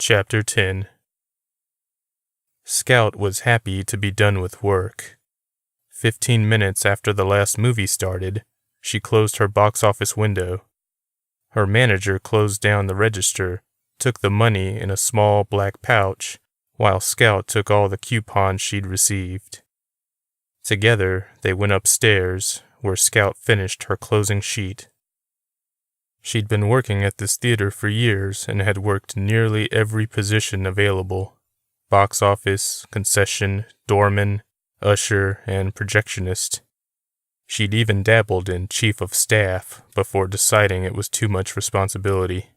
Chapter 10. Scout was happy to be done with work. 15 minutes after the last movie started, she closed her box office window. Her manager closed down the register, took the money in a small black pouch, while Scout took all the coupons she'd received. Together, they went upstairs, where Scout finished her closing sheet. She'd been working at this theater for years and had worked nearly every position available: box office, concession, doorman, usher, and projectionist. She'd even dabbled in chief of staff before deciding it was too much responsibility.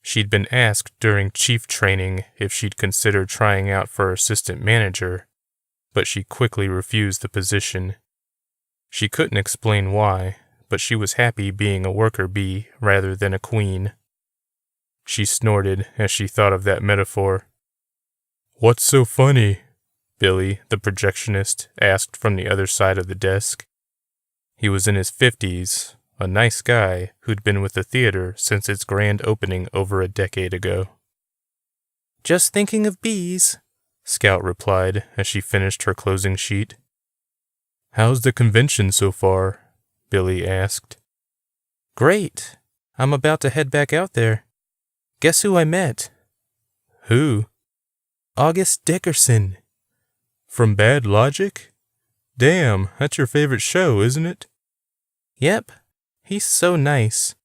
She'd been asked during chief training if she'd consider trying out for assistant manager, but she quickly refused the position. She couldn't explain why, but she was happy being a worker bee rather than a queen. She snorted as she thought of that metaphor. "What's so funny?" Billy, the projectionist, asked from the other side of the desk. He was in his 50s, a nice guy who'd been with the theater since its grand opening over a decade ago. "Just thinking of bees," Scout replied as she finished her closing sheet. "How's the convention so far?" Billy asked. "Great. I'm about to head back out there. Guess who I met?" "Who?" "August Dickerson." "From Bad Logic? Damn, that's your favorite show, isn't it?" "Yep. He's so nice.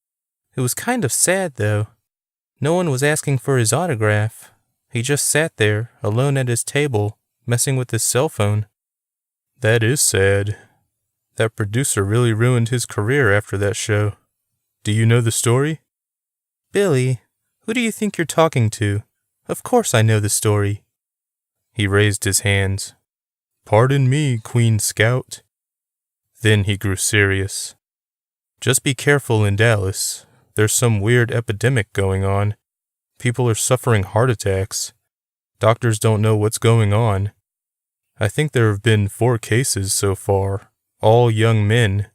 It was kind of sad, though. No one was asking for his autograph. He just sat there, alone at his table, messing with his cell phone." "That is sad. That producer really ruined his career after that show. Do you know the story?" "Billy, who do you think you're talking to? Of course I know the story." He raised his hands. "Pardon me, Queen Scout." Then he grew serious. "Just be careful in Dallas. There's some weird epidemic going on. People are suffering heart attacks. Doctors don't know what's going on. I think there have been 4 cases so far, all young men."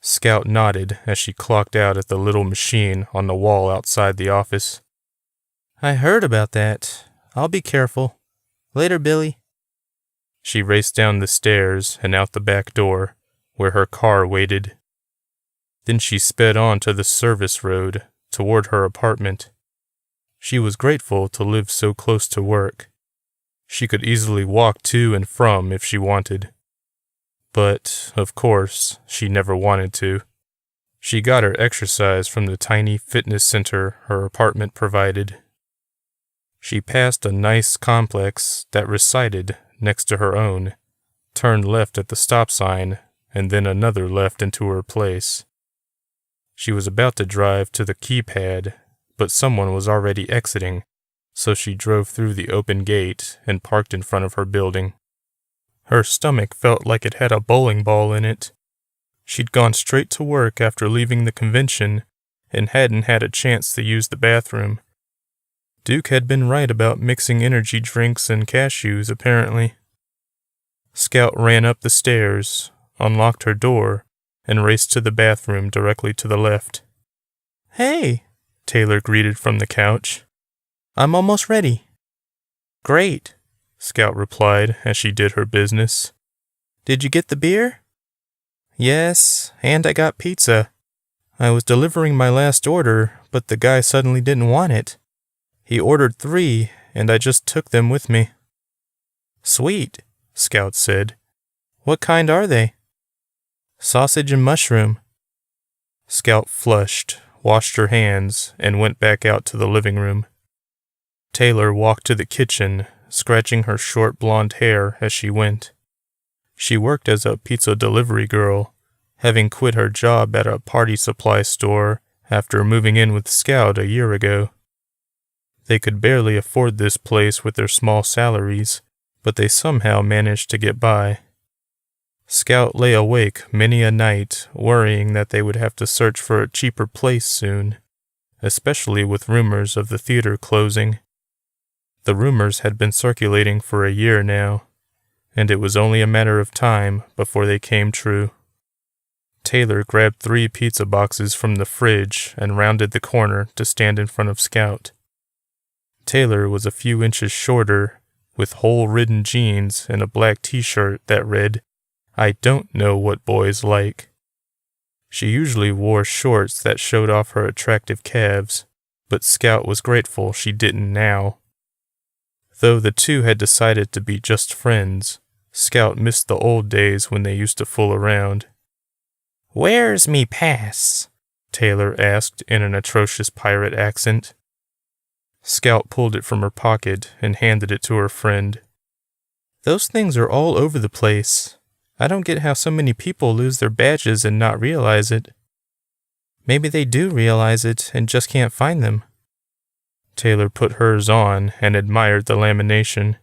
Scout nodded as she clocked out at the little machine on the wall outside the office. "I heard about that. I'll be careful. Later, Billy." She raced down the stairs and out the back door, where her car waited. Then she sped on to the service road, toward her apartment. She was grateful to live so close to work. She could easily walk to and from if she wanted. But, of course, she never wanted to. She got her exercise from the tiny fitness center her apartment provided. She passed a nice complex that recited next to her own, turned left at the stop sign, and then another left into her place. She was about to drive to the keypad, but someone was already exiting, so she drove through the open gate and parked in front of her building. Her stomach felt like it had a bowling ball in it. She'd gone straight to work after leaving the convention and hadn't had a chance to use the bathroom. Duke had been right about mixing energy drinks and cashews, apparently. Scout ran up the stairs, unlocked her door, and raced to the bathroom directly to the left. "Hey," Taylor greeted from the couch. "I'm almost ready." "Great," Scout replied as she did her business. "Did you get the beer?" "Yes, and I got pizza. I was delivering my last order, but the guy suddenly didn't want it. He ordered 3, and I just took them with me." "Sweet," Scout said. "What kind are they?" "Sausage and mushroom." Scout flushed, washed her hands, and went back out to the living room. Taylor walked to the kitchen, scratching her short blonde hair as she went. She worked as a pizza delivery girl, having quit her job at a party supply store after moving in with Scout a year ago. They could barely afford this place with their small salaries, but they somehow managed to get by. Scout lay awake many a night, worrying that they would have to search for a cheaper place soon, especially with rumors of the theater closing. The rumors had been circulating for a year now, and it was only a matter of time before they came true. Taylor grabbed 3 pizza boxes from the fridge and rounded the corner to stand in front of Scout. Taylor was a few inches shorter, with hole-ridden jeans and a black t-shirt that read, "I don't know what boys like." She usually wore shorts that showed off her attractive calves, but Scout was grateful she didn't now. Though the two had decided to be just friends, Scout missed the old days when they used to fool around. "Where's me pass?" Taylor asked in an atrocious pirate accent. Scout pulled it from her pocket and handed it to her friend. "Those things are all over the place. I don't get how so many people lose their badges and not realize it. Maybe they do realize it and just can't find them." Taylor put hers on and admired the lamination.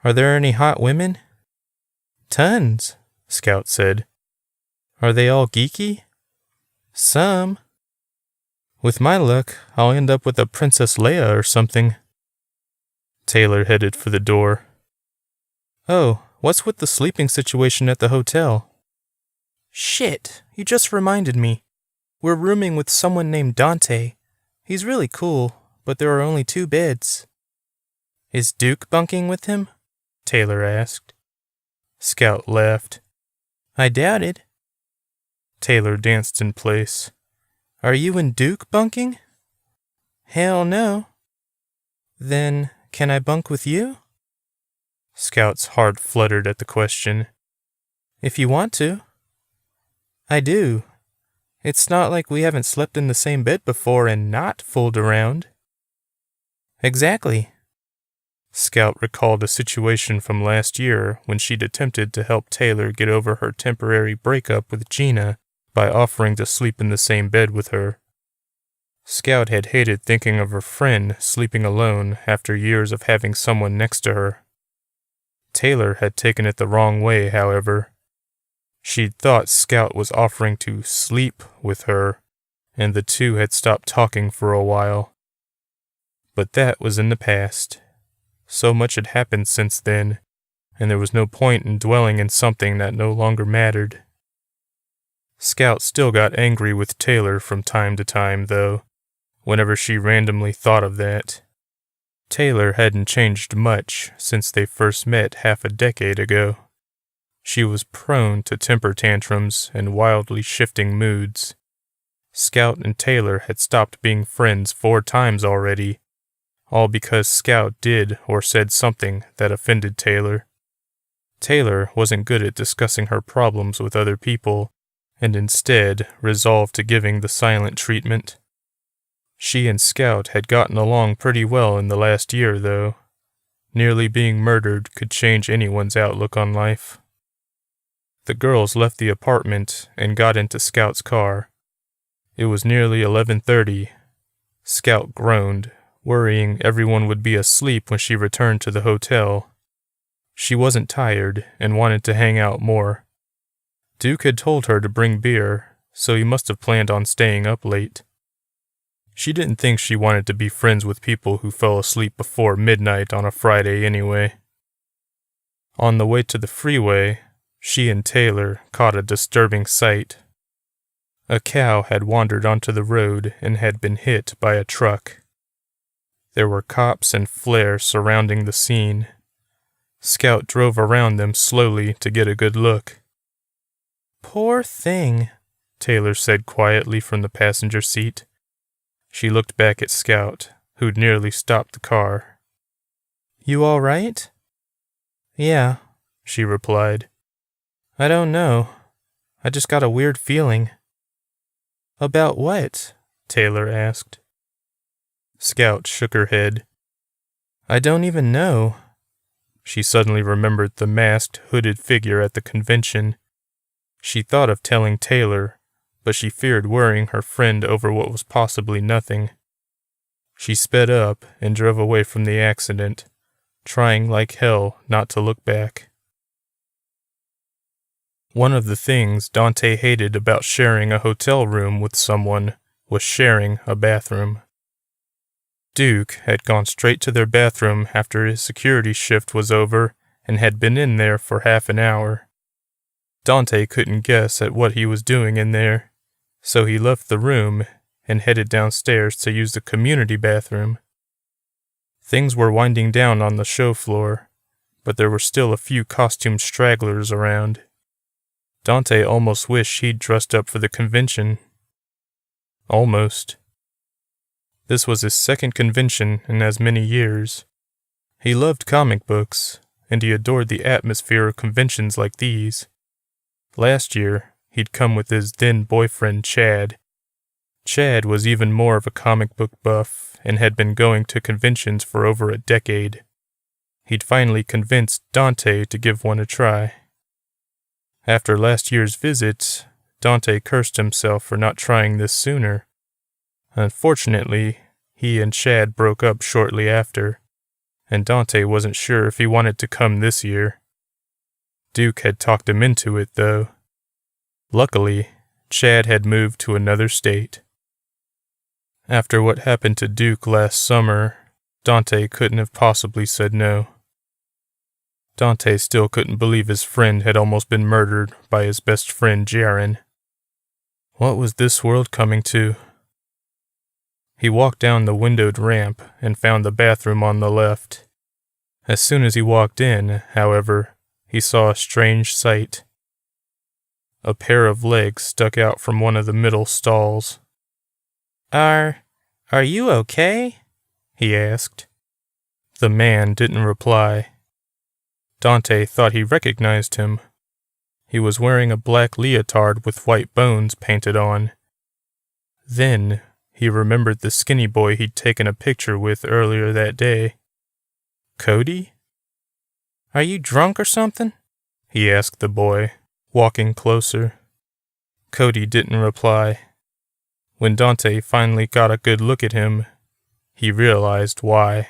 "Are there any hot women?" "Tons," Scout said. "Are they all geeky?" "Some. With my luck, I'll end up with a Princess Leia or something." Taylor headed for the door. "Oh, what's with the sleeping situation at the hotel?" "Shit, you just reminded me. We're rooming with someone named Dante. He's really cool, but there are only 2 beds." "Is Duke bunking with him?" Taylor asked. Scout laughed. "I doubt it." Taylor danced in place. "Are you and Duke bunking?" "Hell no." "Then, can I bunk with you?" Scout's heart fluttered at the question. "If you want to." "I do. It's not like we haven't slept in the same bed before and not fooled around." "Exactly." Scout recalled a situation from last year when she'd attempted to help Taylor get over her temporary breakup with Gina by offering to sleep in the same bed with her. Scout had hated thinking of her friend sleeping alone after years of having someone next to her. Taylor had taken it the wrong way, however. She'd thought Scout was offering to sleep with her, and the two had stopped talking for a while. But that was in the past. So much had happened since then, and there was no point in dwelling in something that no longer mattered. Scout still got angry with Taylor from time to time, though, whenever she randomly thought of that. Taylor hadn't changed much since they first met half a decade ago. She was prone to temper tantrums and wildly shifting moods. Scout and Taylor had stopped being friends 4 times already, all because Scout did or said something that offended Taylor. Taylor wasn't good at discussing her problems with other people, and instead resolved to giving the silent treatment. She and Scout had gotten along pretty well in the last year, though. Nearly being murdered could change anyone's outlook on life. The girls left the apartment and got into Scout's car. It was nearly 11:30. Scout groaned, worrying everyone would be asleep when she returned to the hotel. She wasn't tired and wanted to hang out more. Duke had told her to bring beer, so he must have planned on staying up late. She didn't think she wanted to be friends with people who fell asleep before midnight on a Friday anyway. On the way to the freeway, she and Taylor caught a disturbing sight. A cow had wandered onto the road and had been hit by a truck. There were cops and flares surrounding the scene. Scout drove around them slowly to get a good look. "Poor thing," Taylor said quietly from the passenger seat. She looked back at Scout, who'd nearly stopped the car. "You all right?" "Yeah," she replied. "I don't know. I just got a weird feeling." "About what?" Taylor asked. Scout shook her head. "I don't even know." She suddenly remembered the masked, hooded figure at the convention. She thought of telling Taylor, but she feared worrying her friend over what was possibly nothing. She sped up and drove away from the accident, trying like hell not to look back. One of the things Dante hated about sharing a hotel room with someone was sharing a bathroom. Duke had gone straight to their bathroom after his security shift was over and had been in there for half an hour. Dante couldn't guess at what he was doing in there, so he left the room and headed downstairs to use the community bathroom. Things were winding down on the show floor, but there were still a few costumed stragglers around. Dante almost wished he'd dressed up for the convention. Almost. This was his second convention in as many years. He loved comic books, and he adored the atmosphere of conventions like these. Last year, he'd come with his then boyfriend Chad. Chad was even more of a comic book buff and had been going to conventions for over a decade. He'd finally convinced Dante to give one a try. After last year's visit, Dante cursed himself for not trying this sooner. Unfortunately, he and Chad broke up shortly after, and Dante wasn't sure if he wanted to come this year. Duke had talked him into it, though. Luckily, Chad had moved to another state. After what happened to Duke last summer, Dante couldn't have possibly said no. Dante still couldn't believe his friend had almost been murdered by his best friend Jaren. What was this world coming to? He walked down the windowed ramp and found the bathroom on the left. As soon as he walked in, however, he saw a strange sight. A pair of legs stuck out from one of the middle stalls. Are you okay? He asked. The man didn't reply. Dante thought he recognized him. He was wearing a black leotard with white bones painted on. Then he remembered the skinny boy he'd taken a picture with earlier that day. Cody? Are you drunk or something? He asked the boy, walking closer. Cody didn't reply. When Dante finally got a good look at him, he realized why.